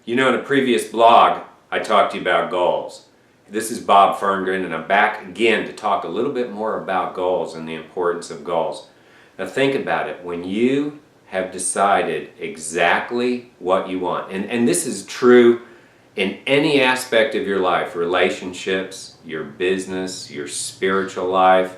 You know, in a previous blog, I talked to you about goals. This is Bob Ferngren, and I'm back again to talk a little bit more about goals and the importance of goals. Now think about it. When you have decided exactly what you want, and this is true in any aspect of your life, relationships, your business, your spiritual life,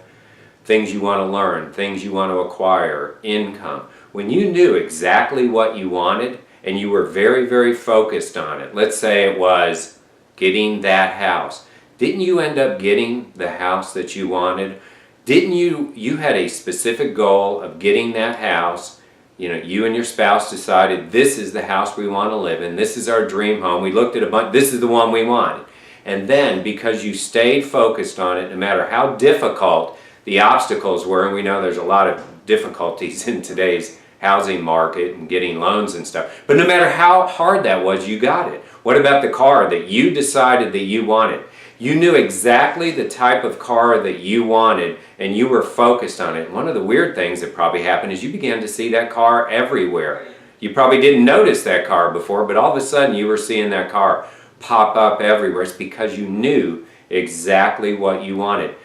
things you want to learn, things you want to acquire, income. When you knew exactly what you wanted and you were very, very focused on it, let's say it was getting that house, didn't you end up getting the house that you wanted? Didn't you had a specific goal of getting that house? You know, you and your spouse decided this is the house we want to live in, this is our dream home. We looked at a bunch, this is the one we wanted. And then because you stayed focused on it, no matter how difficult the obstacles were, and we know there's a lot of difficulties in today's housing market and getting loans and stuff, but no matter how hard that was, you got it. What about the car that you decided that you wanted? You knew exactly the type of car that you wanted and you were focused on it. One of the weird things that probably happened is you began to see that car everywhere. You probably didn't notice that car before, but all of a sudden you were seeing that car pop up everywhere. It's because you knew exactly what you wanted.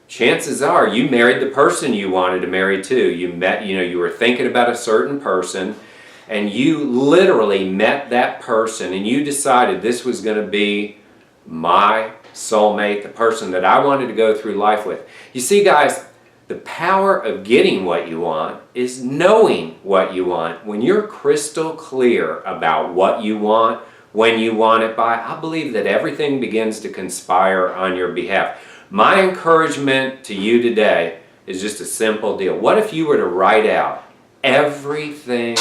Chances are you married the person you wanted to marry too. You were thinking about a certain person and you literally met that person and you decided this was going to be my soulmate, the person that I wanted to go through life with. You see, guys, the power of getting what you want is knowing what you want. When you're crystal clear about what you want, when you want it by, I believe that everything begins to conspire on your behalf. My encouragement to you today is just a simple deal. What if you were to write out everything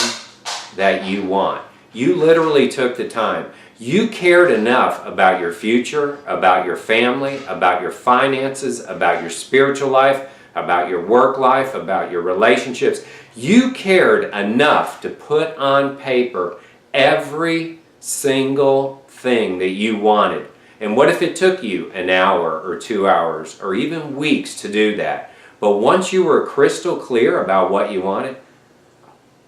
that you want? You literally took the time. You cared enough about your future, about your family, about your finances, about your spiritual life, about your work life, about your relationships. You cared enough to put on paper every single thing that you wanted. And what if it took you an hour or 2 hours or even weeks to do that? But once you were crystal clear about what you wanted,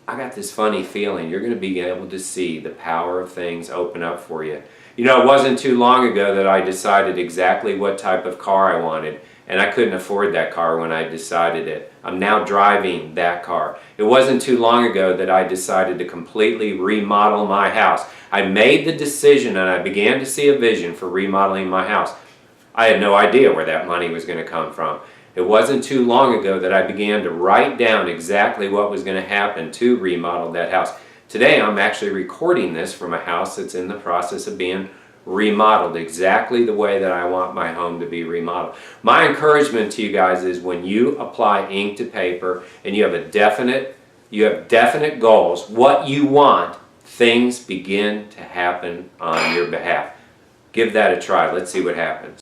I got this funny feeling you're going to be able to see the power of things open up for you. You know, it wasn't too long ago that I decided exactly what type of car I wanted, and I couldn't afford that car when I decided it. I'm now driving that car. It wasn't too long ago that I decided to completely remodel my house. I made the decision and I began to see a vision for remodeling my house. I had no idea where that money was going to come from. It wasn't too long ago that I began to write down exactly what was going to happen to remodel that house. Today I'm actually recording this from a house that's in the process of being remodeled exactly the way that I want my home to be remodeled. My encouragement to you guys is when you apply ink to paper and you have definite goals, what you want, things begin to happen on your behalf. Give that a try. Let's see what happens.